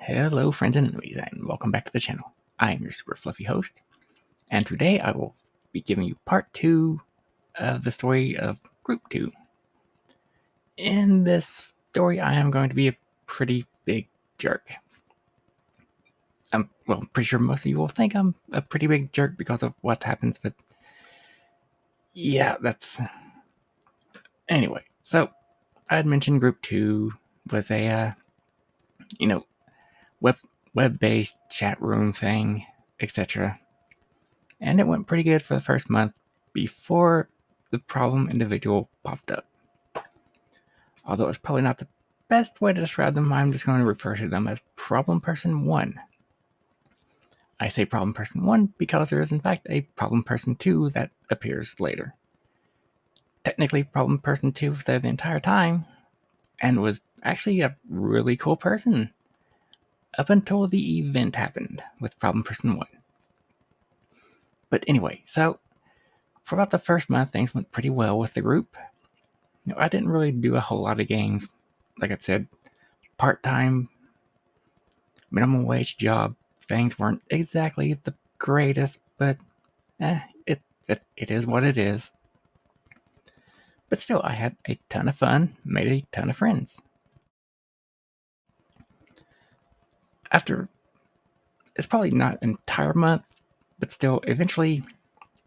Hello friends and enemies, and welcome back to the channel. I am your super fluffy host, and today I will be giving you part 2 of the story of Group 2. In this story, I am going to be a pretty big jerk. I'm pretty sure most of you will think I'm a pretty big jerk because of what happens, but yeah, that's... Anyway, so I had mentioned Group 2 was a, web web-based chat room thing, etc. And it went pretty good for the first month before the problem individual popped up. Although it's probably not the best way to describe them, I'm just going to refer to them as Problem Person 1. I say Problem Person 1 because there is in fact a Problem Person 2 that appears later. Technically, Problem Person 2 was there the entire time and was actually a really cool person up until the event happened with Problem Person 1. But anyway, so for about the first month, things went pretty well with the group. I didn't really do a whole lot of games. Like I said, part-time, minimum wage job. Things weren't exactly the greatest, but it is what it is. But still, I had a ton of fun, made a ton of friends. After, it's probably not an entire month, but still, eventually,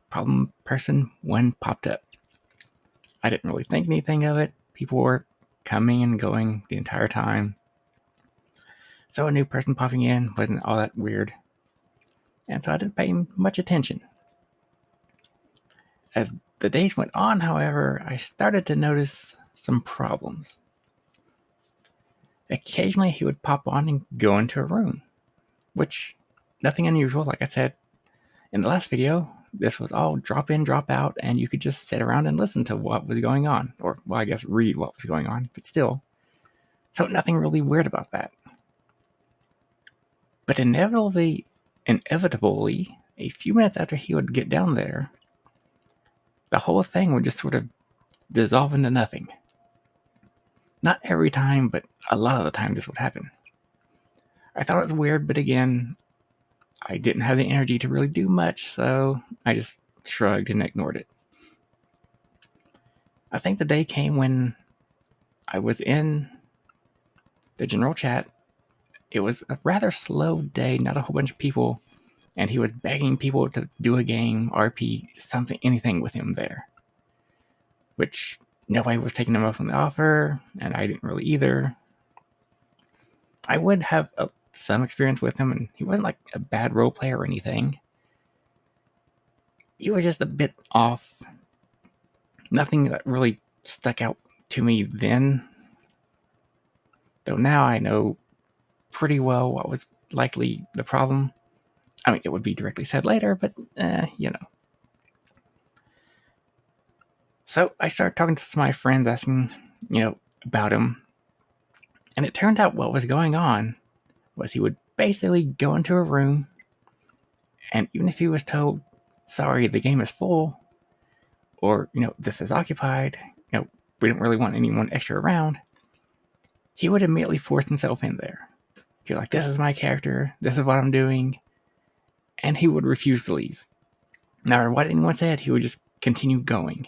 Problem Person 1 popped up. I didn't really think anything of it. People were coming and going the entire time. So a new person popping in wasn't all that weird. And so I didn't pay much attention. As the days went on, however, I started to notice some problems. Occasionally he would pop on and go into a room, which, nothing unusual. Like I said in the last video, this was all drop in, drop out, and you could just sit around and listen to what was going on. Or, well, I guess read what was going on, but still. So nothing really weird about that. But inevitably, a few minutes after he would get down there, the whole thing would just sort of dissolve into nothing. Not every time, but a lot of the time this would happen. I thought it was weird, but again, I didn't have the energy to really do much, so I just shrugged and ignored it. I think the day came when I was in the general chat. It was a rather slow day, not a whole bunch of people, and he was begging people to do a game, RP, something, anything with him there. Which nobody was taking him up on the offer, and I didn't really either. I would have some experience with him, and he wasn't like a bad role player or anything. He was just a bit off. Nothing that really stuck out to me then. Though now I know pretty well what was likely the problem. I mean, it would be directly said later, but, So I started talking to some of my friends, asking, about him. And it turned out what was going on was he would basically go into a room, and even if he was told, sorry, the game is full, or, this is occupied, we don't really want anyone extra around, he would immediately force himself in there. He'd be like, this is my character, this is what I'm doing, and he would refuse to leave. No matter what anyone said, he would just continue going.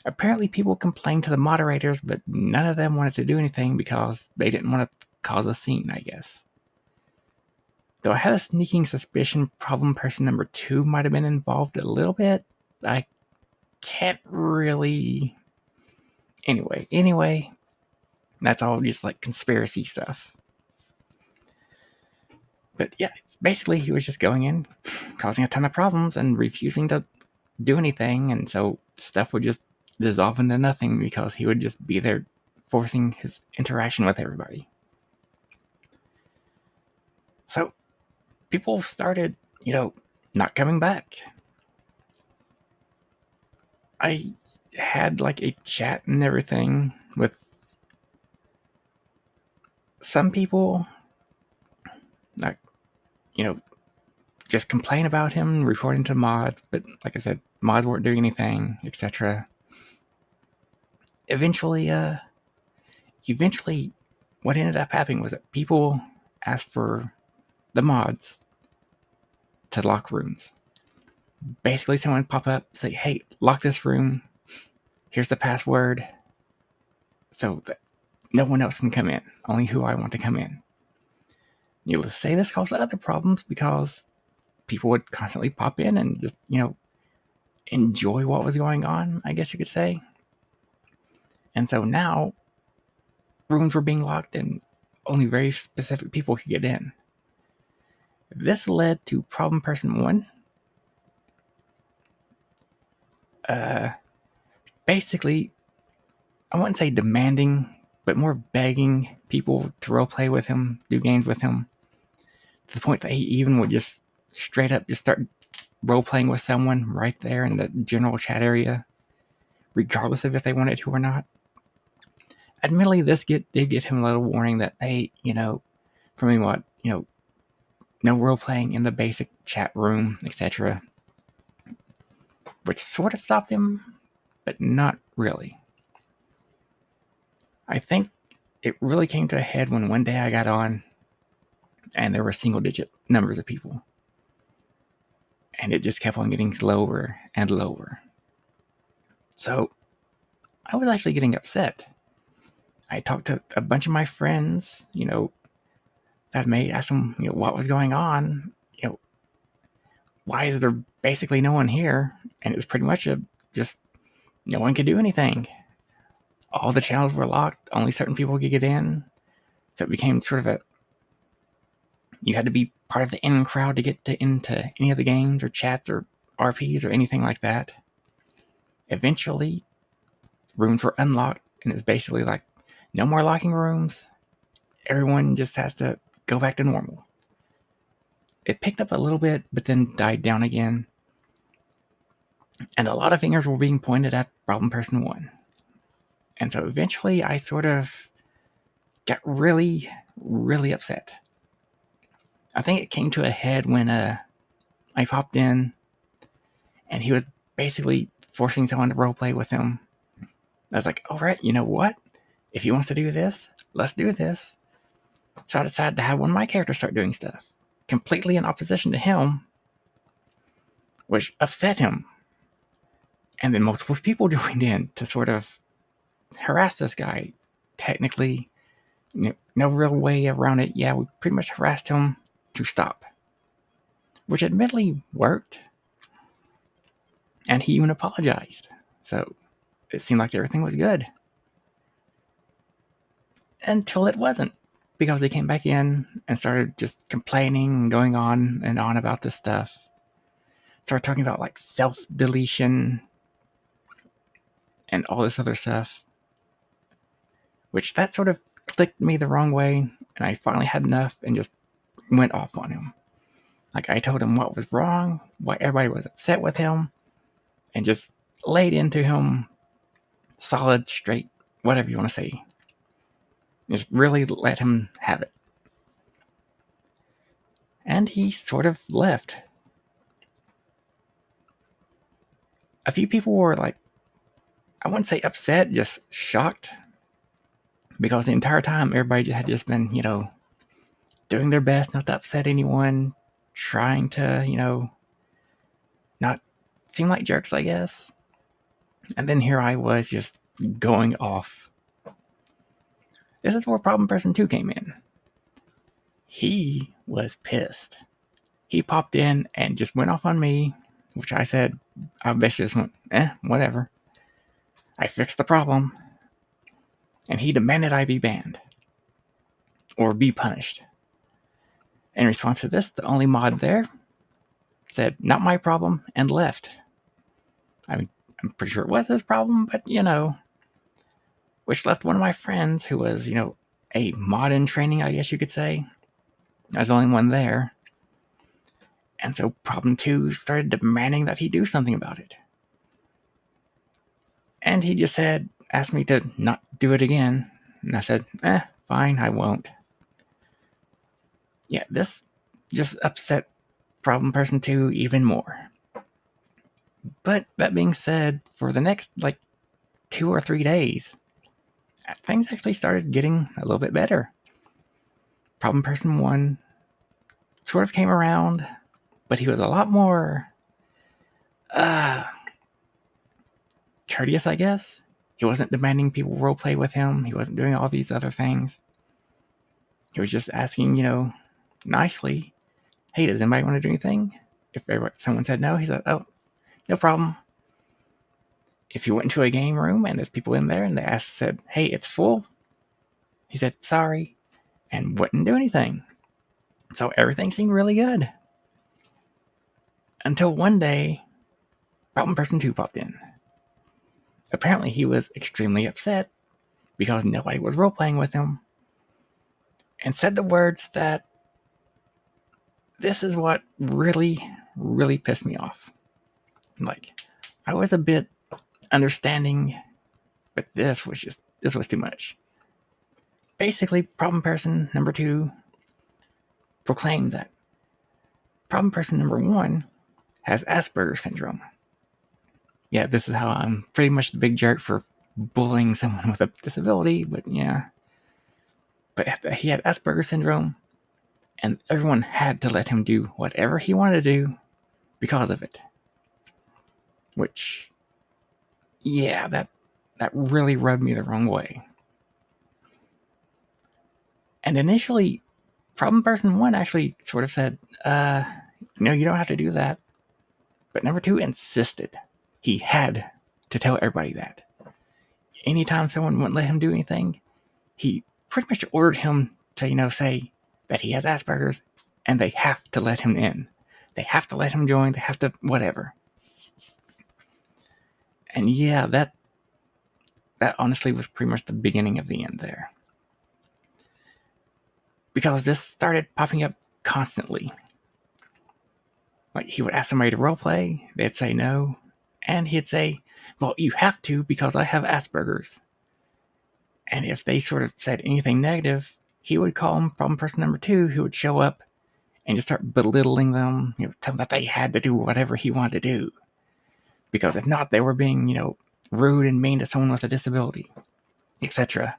Apparently people complained to the moderators, but none of them wanted to do anything because they didn't want to cause a scene, I guess. Though I have a sneaking suspicion Problem Person number 2 might have been involved a little bit. I can't really... Anyway, that's all just like conspiracy stuff. But yeah, basically he was just going in, causing a ton of problems, and refusing to do anything, and so stuff would just dissolve into nothing because he would just be there forcing his interaction with everybody. So people started, not coming back. I had like a chat and everything with some people, like, just complain about him, reporting to mods, but like I said, mods weren't doing anything, etc. Eventually, what ended up happening was that people asked for the mods to lock rooms. Basically, someone pop up, say, hey, lock this room. Here's the password. So that no one else can come in. Only who I want to come in. Needless to say, this caused other problems because people would constantly pop in and just, enjoy what was going on, I guess you could say. And so now, rooms were being locked and only very specific people could get in. This led to problem person 1. Basically, I wouldn't say demanding, but more begging people to roleplay with him, do games with him, to the point that he even would just straight up just start role-playing with someone right there in the general chat area, regardless of if they wanted to or not. Admittedly, this did get him a little warning that, hey, for me, what, no role-playing in the basic chat room, etc., which sort of stopped him, but not really. I think it really came to a head when one day I got on and there were single-digit numbers of people. And it just kept on getting lower and lower. So I was actually getting upset. I talked to a bunch of my friends, that made, asked them, what was going on, why is there basically no one here? And it was pretty much just no one could do anything. All the channels were locked. Only certain people could get in. So it became sort of you had to be part of the in crowd to get into any of the games or chats or RPs or anything like that. Eventually, rooms were unlocked, and it's basically like, no more locking rooms. Everyone just has to go back to normal. It picked up a little bit, but then died down again. And a lot of fingers were being pointed at problem person 1. And so eventually I sort of got really, really upset. I think it came to a head when I popped in and he was basically forcing someone to roleplay with him. I was like, all right, you know what? If he wants to do this, let's do this. So I decided to have one of my characters start doing stuff completely in opposition to him, which upset him. And then multiple people joined in to sort of harass this guy. Technically, no real way around it. Yeah, we pretty much harassed him to stop, which admittedly worked. And he even apologized. So it seemed like everything was good. Until it wasn't, because they came back in and started just complaining and going on and on about this stuff. Started talking about like self-deletion and all this other stuff, which that sort of clicked me the wrong way, and I finally had enough and just went off on him. Like, I told him what was wrong, why everybody was upset with him, and just laid into him solid, straight, whatever you want to say. Just really let him have it. And he sort of left. A few people were like, I wouldn't say upset, just shocked. Because the entire time, everybody had just been, doing their best not to upset anyone, trying to, not seem like jerks, I guess. And then here I was just going off. This is where problem person 2 came in. He was pissed. He popped in and just went off on me, which I said, I basically just went, whatever. I fixed the problem. And he demanded I be banned. Or be punished. In response to this, the only mod there said, not my problem, and left. I mean, I'm pretty sure it was his problem, but which left one of my friends who was, a mod in training, I guess you could say. I was the only one there. And so problem 2 started demanding that he do something about it. And he just asked me to not do it again. And I said, fine, I won't. Yeah, this just upset problem person 2 even more. But that being said, for the next 2 or 3 days, things actually started getting a little bit better. Problem person 1 sort of came around, but he was a lot more courteous, I guess. He wasn't demanding people roleplay with him. He wasn't doing all these other things. He was just asking, nicely, hey, does anybody want to do anything? If someone said no, he said, oh, no problem. If you went into a game room and there's people in there and they said, hey, it's full, he said, sorry, and wouldn't do anything. So everything seemed really good. Until one day, Problem Person 2 popped in. Apparently, he was extremely upset because nobody was role-playing with him and said the words that this is what really, really pissed me off. Like, I was a bit understanding, but this was too much. Basically, Problem Person number 2 proclaimed that Problem Person number 1 has Asperger's syndrome. Yeah, this is how I'm pretty much the big jerk for bullying someone with a disability, but yeah. But he had Asperger's syndrome, and everyone had to let him do whatever he wanted to do because of it. Which, yeah, that really rubbed me the wrong way. And initially, Problem Person 1 actually sort of said, no, you don't have to do that. But number 2 insisted. He had to tell everybody that. Anytime someone wouldn't let him do anything, he pretty much ordered him to, say that he has Asperger's, and they have to let him in. They have to let him join. They have to whatever. And yeah, that honestly was pretty much the beginning of the end there. Because this started popping up constantly. Like, he would ask somebody to roleplay, they'd say no, and he'd say, well, you have to because I have Asperger's. And if they sort of said anything negative, he would call him Problem Person number 2, who would show up and just start belittling them, tell them that they had to do whatever he wanted to do. Because if not, they were being, rude and mean to someone with a disability, etc.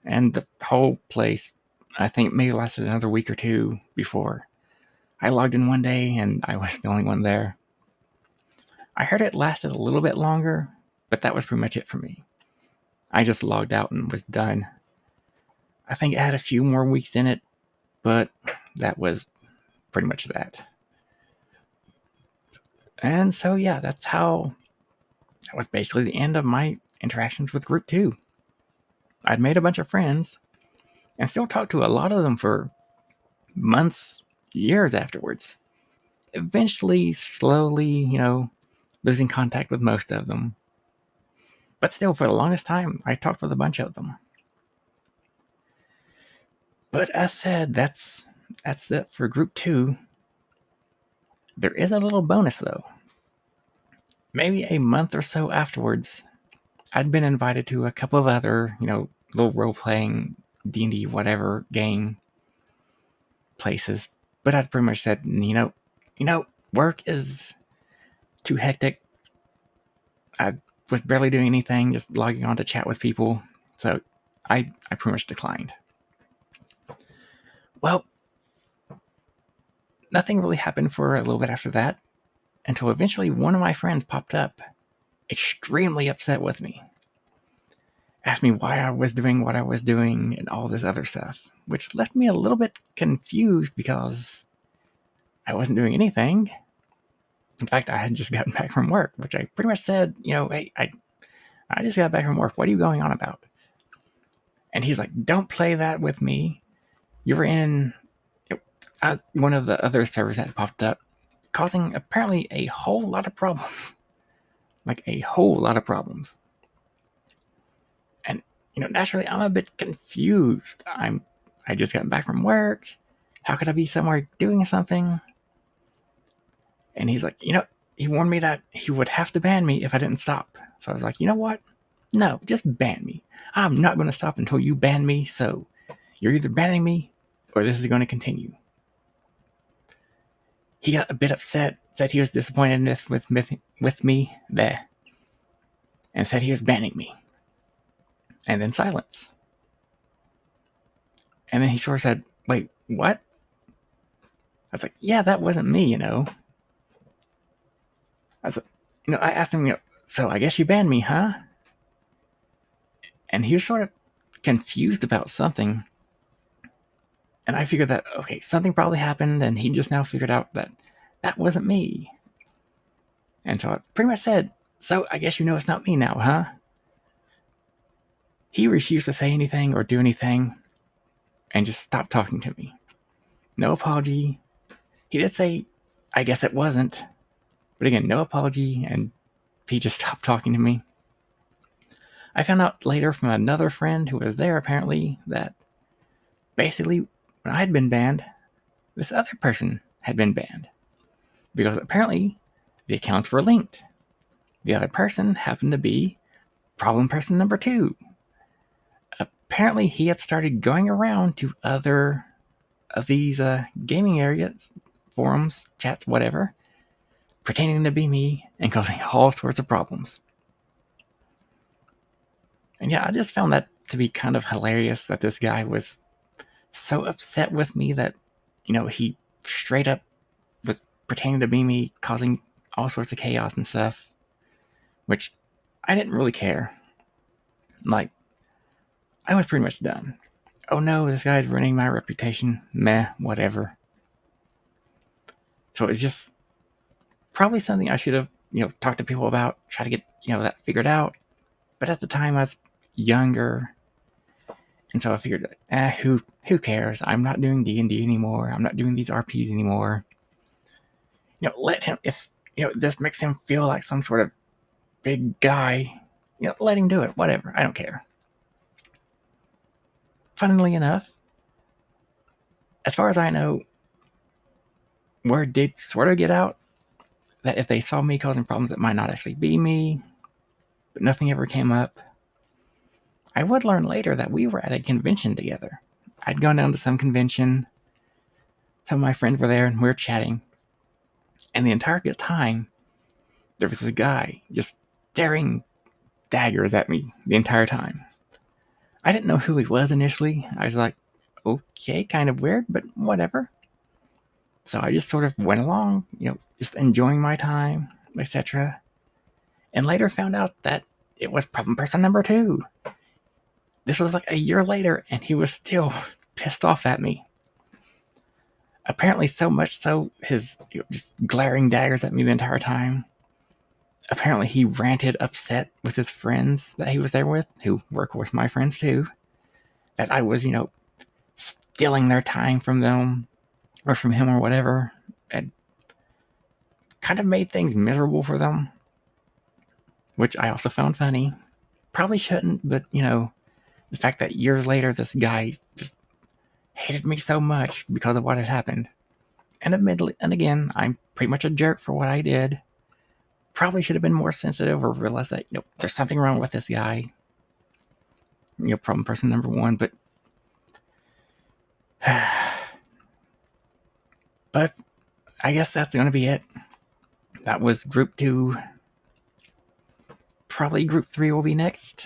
And the whole place, I think, maybe lasted another week or two before I logged in one day and I was the only one there. I heard it lasted a little bit longer, but that was pretty much it for me. I just logged out and was done. I think it had a few more weeks in it, but that was pretty much that. And so, yeah, that was basically the end of my interactions with Group 2. I'd made a bunch of friends and still talked to a lot of them for months, years afterwards. Eventually, slowly, losing contact with most of them. But still, for the longest time, I talked with a bunch of them. But as said, that's it for Group 2. There is a little bonus, though. Maybe a month or so afterwards, I'd been invited to a couple of other, little role-playing D&D whatever game places. But I'd pretty much said, work is too hectic. I was barely doing anything, just logging on to chat with people. So I pretty much declined. Well, nothing really happened for a little bit after that, until eventually one of my friends popped up, extremely upset with me. Asked me why I was doing what I was doing and all this other stuff, which left me a little bit confused because I wasn't doing anything. In fact, I had just gotten back from work, which I pretty much said, hey, I just got back from work. What are you going on about? And he's like, don't play that with me. You're in one of the other servers that popped up, causing apparently a whole lot of problems. Like a whole lot of problems. And, naturally, I'm a bit confused. I just got back from work. How could I be somewhere doing something? And he's like, he warned me that he would have to ban me if I didn't stop. So I was like, you know what? No, just ban me. I'm not going to stop until you ban me. So you're either banning me or this is going to continue. He got a bit upset, said he was disappointed with me there, and said he was banning me. And then silence. And then he sort of said, wait, what? I was like, yeah, that wasn't me, I was like, I asked him, so I guess you banned me, huh? And he was sort of confused about something. And I figured that, okay, something probably happened, and he just now figured out that that wasn't me. And so I pretty much said, so I guess it's not me now, huh? He refused to say anything or do anything and just stopped talking to me. No apology. He did say, I guess it wasn't. But again, no apology, and he just stopped talking to me. I found out later from another friend who was there apparently that basically when I had been banned, this other person had been banned. Because apparently the accounts were linked. The other person happened to be problem person number 2. Apparently he had started going around to other of these gaming areas, forums, chats, whatever, pretending to be me and causing all sorts of problems. And yeah, I just found that to be kind of hilarious that this guy was so upset with me that, he straight up was pretending to be me, causing all sorts of chaos and stuff, which I didn't really care. Like, I was pretty much done. Oh no, this guy's ruining my reputation. Meh, whatever. So it's just probably something I should have, talked to people about, try to get, that figured out. But at the time I was younger, and so I figured, who cares? I'm not doing D&D anymore. I'm not doing these RPs anymore. Let him, if, this makes him feel like some sort of big guy, let him do it. Whatever. I don't care. Funnily enough, as far as I know, word did sort of get out that if they saw me causing problems, it might not actually be me, but nothing ever came up. I would learn later that we were at a convention together. I'd gone down to some convention. Some of my friends were there, and we were chatting. And the entire time, there was this guy just staring daggers at me the entire time. I didn't know who he was initially. I was like, okay, kind of weird, but whatever. So I just sort of went along, just enjoying my time, etc. And later found out that it was problem person number 2. This was like a year later, and he was still pissed off at me. Apparently so much so, his just glaring daggers at me the entire time. Apparently he ranted upset with his friends that he was there with, who were of course my friends too, that I was, stealing their time from them, or from him or whatever, and kind of made things miserable for them, which I also found funny. Probably shouldn't, but, the fact that years later this guy just hated me so much because of what had happened. And admittedly, and again, I'm pretty much a jerk for what I did. Probably should have been more sensitive or realized that, there's something wrong with this guy. Problem person number 1, but but I guess that's going to be it. That was group 2. Probably group 3 will be next.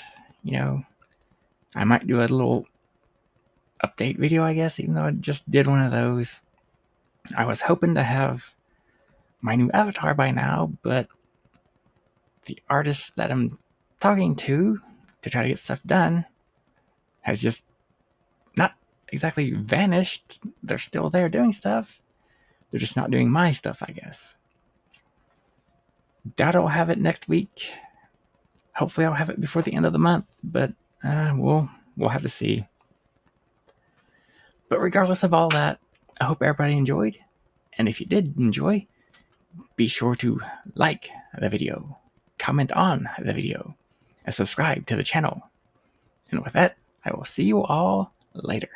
I might do a little update video, I guess, even though I just did one of those. I was hoping to have my new avatar by now, but the artist that I'm talking to try to get stuff done has just not exactly vanished. They're still there doing stuff. They're just not doing my stuff, I guess. Doubt I'll have it next week. Hopefully I'll have it before the end of the month, but we'll have to see. But regardless of all that, I hope everybody enjoyed. And if you did enjoy, be sure to like the video, comment on the video, and subscribe to the channel. And with that, I will see you all later.